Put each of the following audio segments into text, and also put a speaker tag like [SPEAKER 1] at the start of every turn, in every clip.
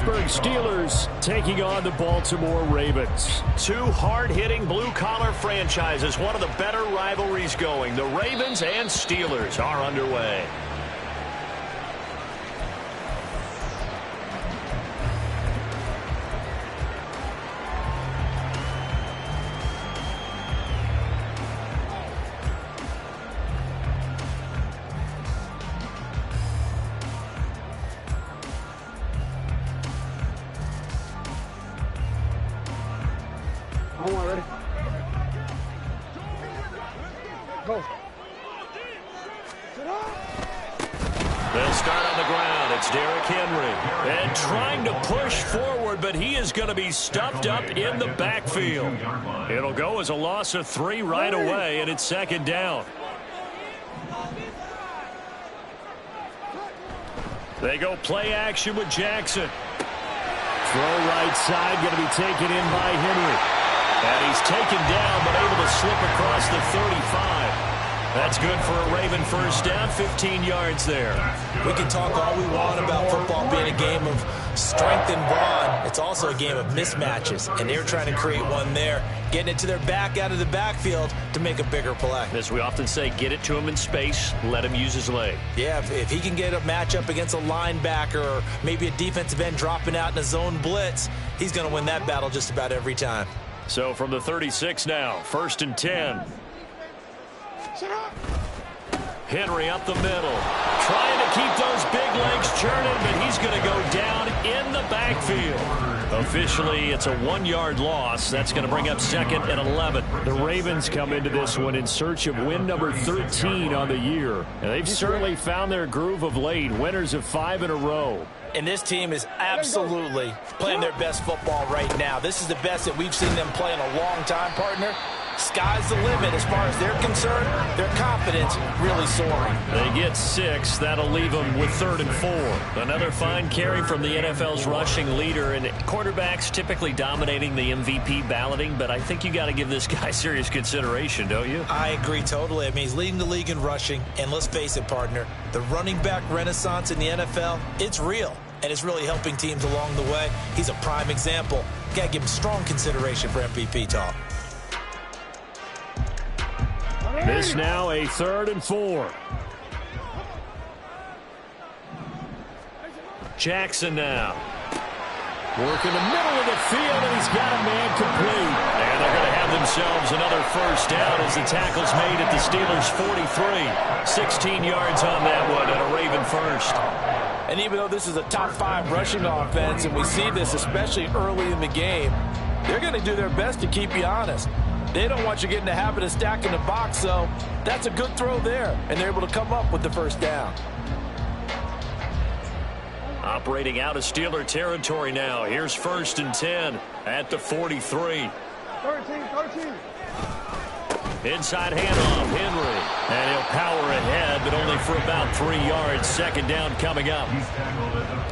[SPEAKER 1] Pittsburgh Steelers taking on the Baltimore Ravens.
[SPEAKER 2] Two hard-hitting blue-collar franchises. One of the better rivalries going. The Ravens and Steelers are underway.
[SPEAKER 3] Ready? Go.
[SPEAKER 2] They'll start on the ground. It's Derrick Henry. And trying to push forward, but he is going to be stuffed up in the backfield. It'll go as a loss of 3 right away, and it's second down. They go play action with Jackson.
[SPEAKER 1] Throw right side, going to be taken in by Henry.
[SPEAKER 2] And he's taken down, but able to slip across the 35. That's good for a Raven first down, 15 yards there.
[SPEAKER 4] We can talk all we want about football being a game of strength and brawn. It's also a game of mismatches, and they're trying to create one there, getting it to their back out of the backfield to make a bigger play.
[SPEAKER 2] As we often say, get it to him in space, let him use his leg.
[SPEAKER 4] Yeah, if he can get a matchup against a linebacker or maybe a defensive end dropping out in a zone blitz, he's going to win that battle just about every time.
[SPEAKER 2] So from the 36 now, 1st and 10. Henry up the middle. Trying to keep those big legs churning, but he's going to go down in the backfield. Officially, it's a 1-yard loss. That's going to bring up 2nd and 11.
[SPEAKER 1] The Ravens come into this one in search of win number 13 on the year. And they've certainly found their groove of late. Winners of 5 in a row.
[SPEAKER 4] And this team is absolutely playing their best football right now. This is the best that we've seen them play in a long time, partner. Sky's the limit as far as they're concerned. Their confidence really soaring.
[SPEAKER 2] They get 6. That'll leave them with 3rd and 4. Another fine carry from the NFL's rushing leader. And quarterbacks typically dominating the MVP balloting, but I think you got to give this guy serious consideration, don't you?
[SPEAKER 4] I agree totally. I mean, he's leading the league in rushing. And let's face it, partner, the running back renaissance in the NFL, it's real. And it's really helping teams along the way. He's a prime example. Got to give him strong consideration for MVP talk.
[SPEAKER 1] This now a 3rd and 4.
[SPEAKER 2] Jackson now.
[SPEAKER 1] Working the middle of the field, and he's got a man complete.
[SPEAKER 2] And they're going to have themselves another first down as the tackle's made at the Steelers' 43. 16 yards on that one, and a Raven first.
[SPEAKER 5] And even though this is a top-5 rushing offense, and we see this especially early in the game, they're going to do their best to keep you honest. They don't want you getting the habit of stacking the box, so that's a good throw there, and they're able to come up with the first down.
[SPEAKER 2] Operating out of Steeler territory now. Here's 1st and 10 at the 43.
[SPEAKER 3] 13.
[SPEAKER 2] Inside handoff, Henry. And he'll power ahead, but only for about 3 yards. 2nd down coming up.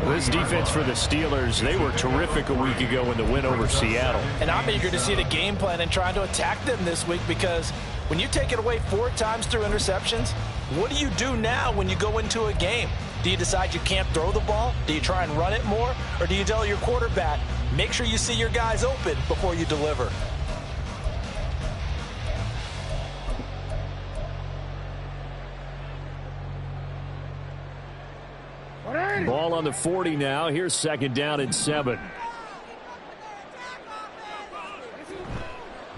[SPEAKER 1] This defense for the Steelers, they were terrific a week ago in the win over Seattle.
[SPEAKER 5] And I'm eager to see the game plan and trying to attack them this week, because when you take it away 4 times through interceptions, what do you do now when you go into a game? Do you decide you can't throw the ball? Do you try and run it more? Or do you tell your quarterback, make sure you see your guys open before you deliver?
[SPEAKER 1] Ball on the 40 now. Here's 2nd down and 7.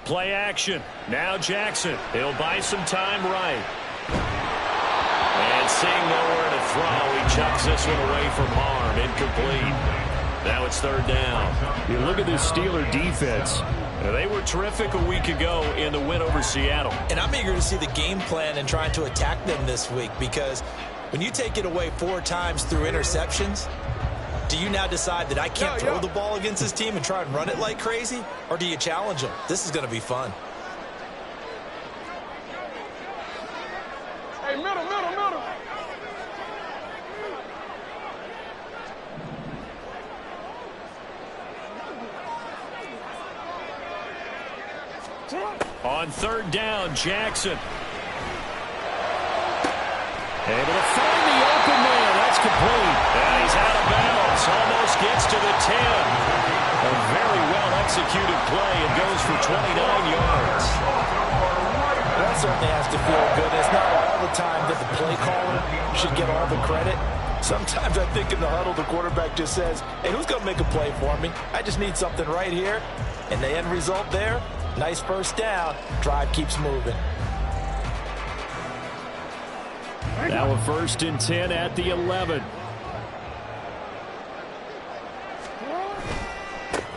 [SPEAKER 2] Play action. Now Jackson. He'll buy some time right. And seeing nowhere to throw, he chucks this one away from harm. Incomplete. Now it's 3rd down.
[SPEAKER 1] You look at this Steeler defense.
[SPEAKER 2] They were terrific a week ago in the win over Seattle.
[SPEAKER 4] And I'm eager to see the game plan and trying to attack them this week, because when you take it away 4 times through interceptions, do you now decide that I can't throw the ball against this team and try and run it like crazy? Or do you challenge them? This is going to be fun.
[SPEAKER 3] Hey, middle.
[SPEAKER 2] On 3rd down, Jackson.
[SPEAKER 1] Able to find the open man. That's complete.
[SPEAKER 2] And he's out of bounds. This almost gets to the 10. A very well-executed play. It goes for 29 yards.
[SPEAKER 5] That certainly has to feel good. It's not all the time that the play caller should get all the credit. Sometimes I think in the huddle, the quarterback just says, hey, who's going to make a play for me? I just need something right here. And the end result there, nice first down. Drive keeps moving.
[SPEAKER 1] Now a 1st and 10 at the 11.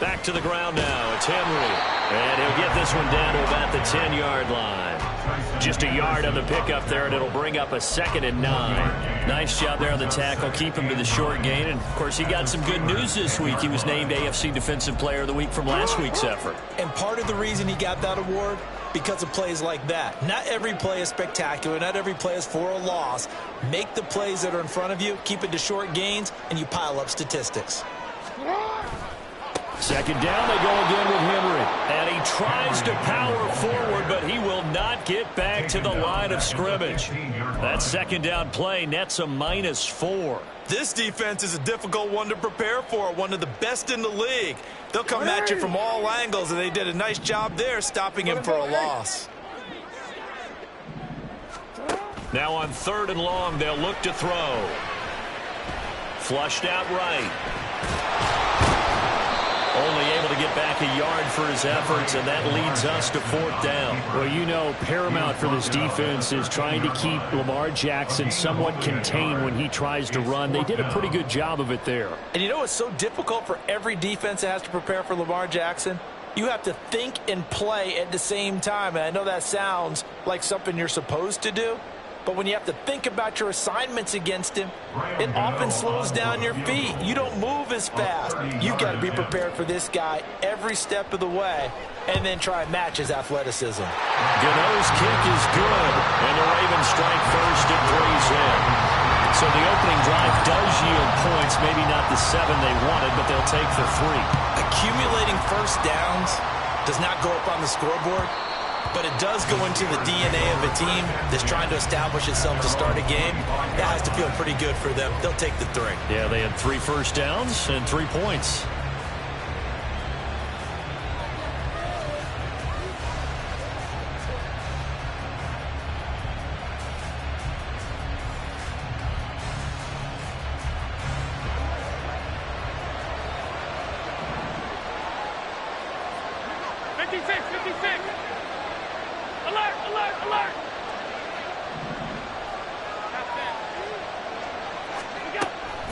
[SPEAKER 2] Back to the ground now. It's Henry. And he'll get this one down to about the 10-yard line. Just a yard on the pickup there, and it'll bring up a 2nd and 9.
[SPEAKER 1] Nice job there on the tackle. Keep him to the short gain. And, of course, he got some good news this week. He was named AFC Defensive Player of the Week from last week's effort.
[SPEAKER 4] And part of the reason he got that award, because of plays like that. Not every play is spectacular. Not every play is for a loss. Make the plays that are in front of you, keep it to short gains, and you pile up statistics.
[SPEAKER 1] 2nd down, they go again with Henry.
[SPEAKER 2] And he tries to power forward, but he will not get back to the line of scrimmage. That 2nd down play nets a -4.
[SPEAKER 4] This defense is a difficult one to prepare for, one of the best in the league. They'll come at you from all angles, and they did a nice job there stopping him for a loss.
[SPEAKER 2] Now on 3rd and long, they'll look to throw. Flushed out right. Only able to get back a yard for his efforts, and that leads us to 4th down.
[SPEAKER 1] Well, you know, paramount for this defense is trying to keep Lamar Jackson somewhat contained when he tries to run. They did a pretty good job of it there.
[SPEAKER 5] And you know it's so difficult for every defense that has to prepare for Lamar Jackson? You have to think and play at the same time. And I know that sounds like something you're supposed to do. But when you have to think about your assignments against him, it often slows down your feet. You don't move as fast. You've got to be prepared for this guy every step of the way and then try and match his athleticism.
[SPEAKER 2] Gano's kick is good, and the Ravens strike first at 3's in. So the opening drive does yield points, maybe not the 7 they wanted, but they'll take the 3.
[SPEAKER 4] Accumulating first downs does not go up on the scoreboard, but it does go into the DNA of a team that's trying to establish itself to start a game. That has to feel pretty good for them. They'll take the 3.
[SPEAKER 2] Yeah, they had 3 first downs and 3 points.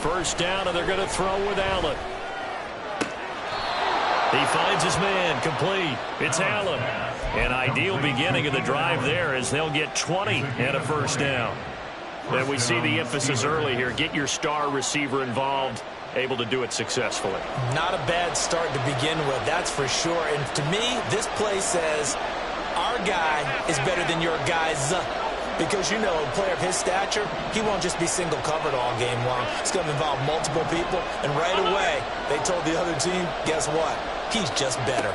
[SPEAKER 2] First down, and they're going to throw with Allen. He finds his man, complete. It's Allen. An ideal beginning of the drive there as they'll get 20 and a first down. And we see the emphasis early here. Get your star receiver involved, able to do it successfully.
[SPEAKER 4] Not a bad start to begin with, that's for sure. And to me, this play says our guy is better than your guy's. Because, you know, a player of his stature, he won't just be single covered all game long. It's going to involve multiple people. And right away, they told the other team, guess what? He's just better.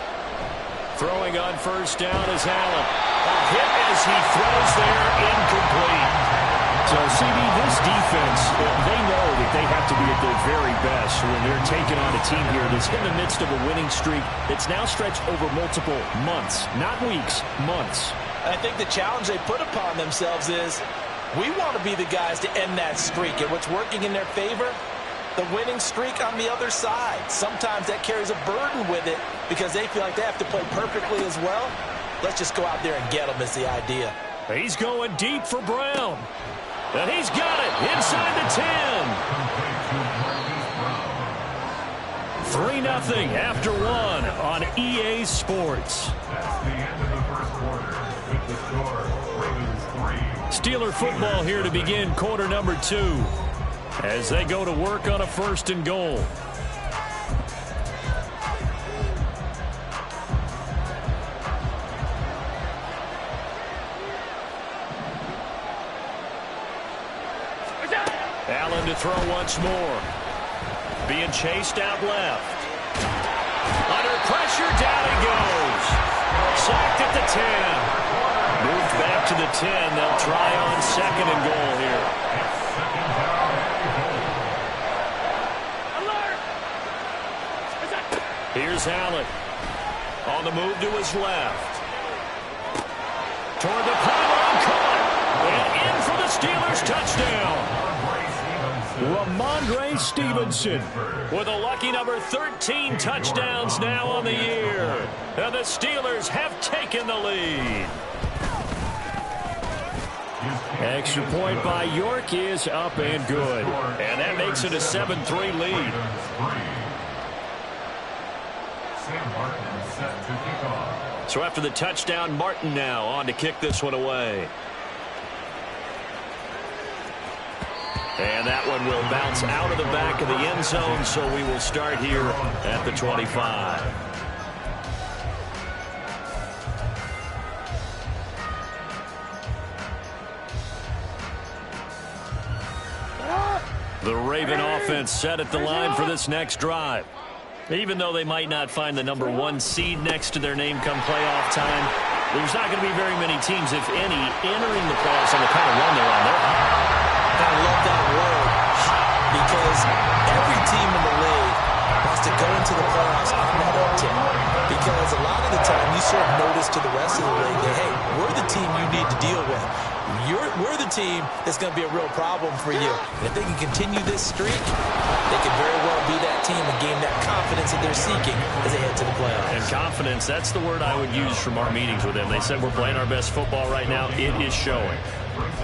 [SPEAKER 2] Throwing on first down is Allen. A hit as he throws there, incomplete.
[SPEAKER 1] So, CB, this defense, they know that they have to be at their very best when they're taking on a team here that's in the midst of a winning streak that's now stretched over multiple months, not weeks, months.
[SPEAKER 5] I think the challenge they put upon themselves is we want to be the guys to end that streak. And what's working in their favor? The winning streak on the other side. Sometimes that carries a burden with it because they feel like they have to play perfectly as well. Let's just go out there and get them is the idea.
[SPEAKER 2] He's going deep for Brown. And he's got it inside the 10. 3-0 after 1 on EA Sports. Steeler football here to begin quarter number 2 as they go to work on a 1st and goal. Allen to throw once more. Being chased out left. Under pressure, down he goes. Sacked at the 10. Moved back to the 10. They'll try on 2nd and goal here. Here's Allen. On the move to his left. Toward the pylon, caught. And in for the Steelers touchdown.
[SPEAKER 1] Ramondre Stevenson
[SPEAKER 2] With a lucky number 13 touchdowns now on the year. And the Steelers have taken the lead.
[SPEAKER 1] Extra point by York is up and good.
[SPEAKER 2] And that makes it a 7-3 lead. So after the touchdown, Martin now on to kick this one away. And that one will bounce out of the back of the end zone, so we will start here at the 25. The Raven offense set at the line for this next drive. Even though they might not find the number 1 seed next to their name come playoff time, there's not going to be very many teams, if any, entering the playoffs on the kind of run they're on.
[SPEAKER 4] I love that word, because every team in the league wants to go into the playoffs on that uptick. Because a lot of the time you sort of notice to the rest of the league that, hey, we're the team you need to deal with. We're the team that's going to be a real problem for you. And if they can continue this streak, they could very well be that team and gain that confidence that they're seeking as they head to the playoffs.
[SPEAKER 2] And confidence, that's the word I would use from our meetings with them. They said we're playing our best football right now. It is showing.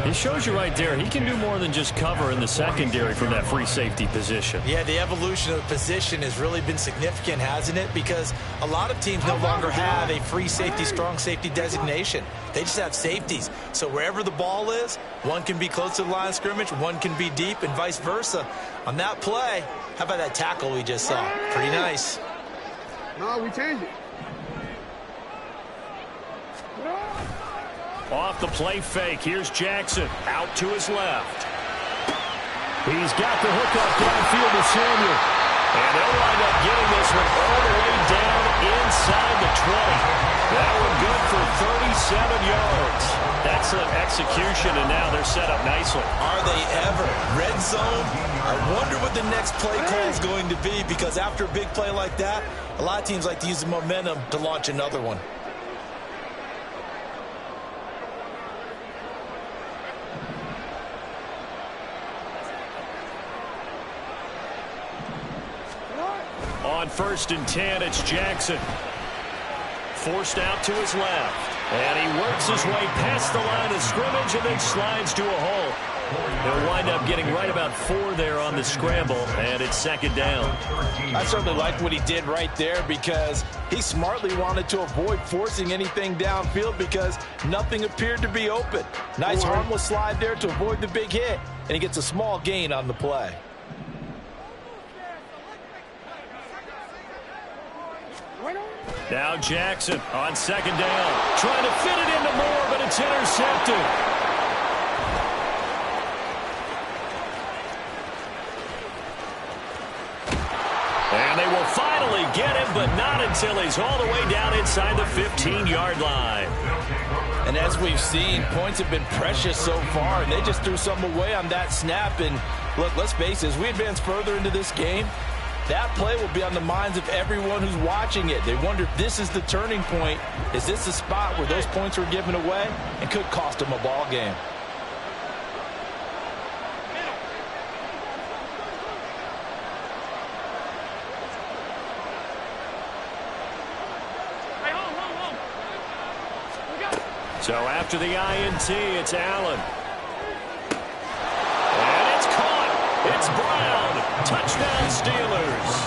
[SPEAKER 1] It shows you right there, he can do more than just cover in the secondary from that free safety position.
[SPEAKER 4] Yeah, the evolution of the position has really been significant, hasn't it? Because a lot of teams no longer have a free safety, strong safety designation. They just have safeties. So wherever the ball is, one can be close to the line of scrimmage, one can be deep, and vice versa. On that play, how about that tackle we just saw? Pretty nice.
[SPEAKER 3] No, we changed it.
[SPEAKER 1] Off the play fake. Here's Jackson. Out to his left. He's got the hook up downfield to Samuel.
[SPEAKER 2] And they'll wind up getting this one all the way down inside the 20. That one good for 37 yards. Excellent execution, and now they're set up nicely.
[SPEAKER 4] Are they ever? Red zone? I wonder what the next play call is going to be, because after a big play like that, a lot of teams like to use the momentum to launch another one.
[SPEAKER 2] On 1st and 10, it's Jackson. Forced out to his left. And he works his way past the line of scrimmage and then slides to a hole. He'll wind up getting right about 4 there on the scramble, and it's 2nd down.
[SPEAKER 5] I certainly like what he did right there, because he smartly wanted to avoid forcing anything downfield because nothing appeared to be open. Nice harmless slide there to avoid the big hit, and he gets a small gain on the play.
[SPEAKER 2] Now Jackson on 2nd down. Trying to fit it into Moore, but it's intercepted. And they will finally get him, but not until he's all the way down inside the 15-yard line.
[SPEAKER 5] And as we've seen, points have been precious so far, and they just threw some away on that snap. And look, let's face it, as we advance further into this game, that play will be on the minds of everyone who's watching it. They wonder if this is the turning point. Is this the spot where those points were given away and could cost them a ball game?
[SPEAKER 2] So after the INT, it's Allen. And it's caught. It's Brown. Touchdown Steelers.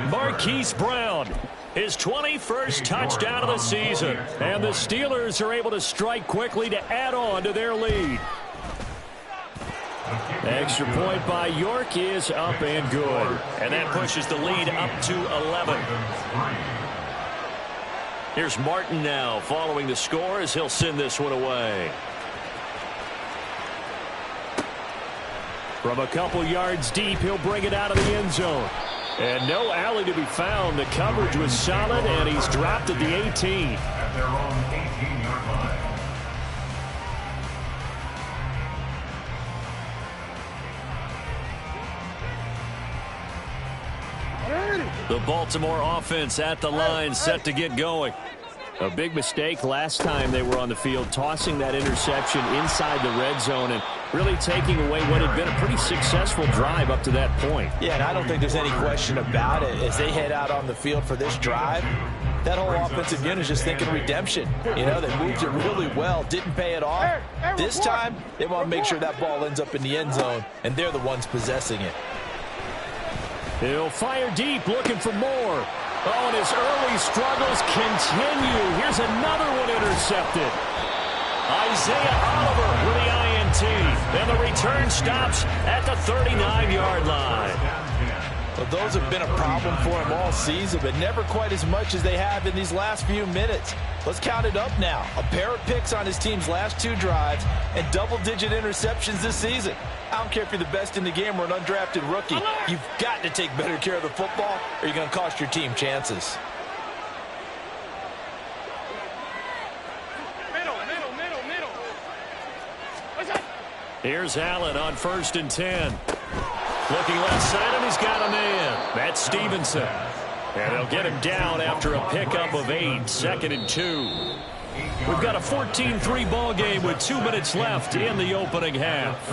[SPEAKER 1] Marquise Brown, his 21st touchdown of the season. And the Steelers are able to strike quickly to add on to their lead. Extra point by York is up and good.
[SPEAKER 2] And that pushes the lead up to 11. Here's Martin now following the score as he'll send this one away.
[SPEAKER 1] From a couple yards deep, he'll bring it out of the end zone. And no alley to be found. The coverage was solid, and he's dropped at the 18.
[SPEAKER 6] At their own 18-yard line.
[SPEAKER 2] The Baltimore offense at the line, set to get going.
[SPEAKER 1] A big mistake last time they were on the field, tossing that interception inside the red zone and really taking away what had been a pretty successful drive up to that point.
[SPEAKER 5] Yeah, and I don't think there's any question about it. As they head out on the field for this drive, that whole offensive unit is just thinking redemption. You know, they moved it really well, didn't pay it off. This time, they want to make sure that ball ends up in the end zone, and they're the ones possessing it.
[SPEAKER 1] He'll fire deep, looking for more. Oh, and his early struggles continue. Here's another one intercepted.
[SPEAKER 2] Isaiah Oliver with the INT. And the return stops at the 39-yard line.
[SPEAKER 5] Well, those have been a problem for him all season, but never quite as much as they have in these last few minutes. Let's count it up now. A pair of picks on his team's last 2 drives and double-digit interceptions this season. I don't care if you're the best in the game or an undrafted rookie. You've got to take better care of the football or you're going to cost your team chances.
[SPEAKER 2] Here's Allen on 1st and 10. Looking left side, and he's got a man. That's Stevenson. And they'll get him down after a pickup of 8, 2nd and 2. We've got a 14-3 ball game with 2 minutes left in the opening half.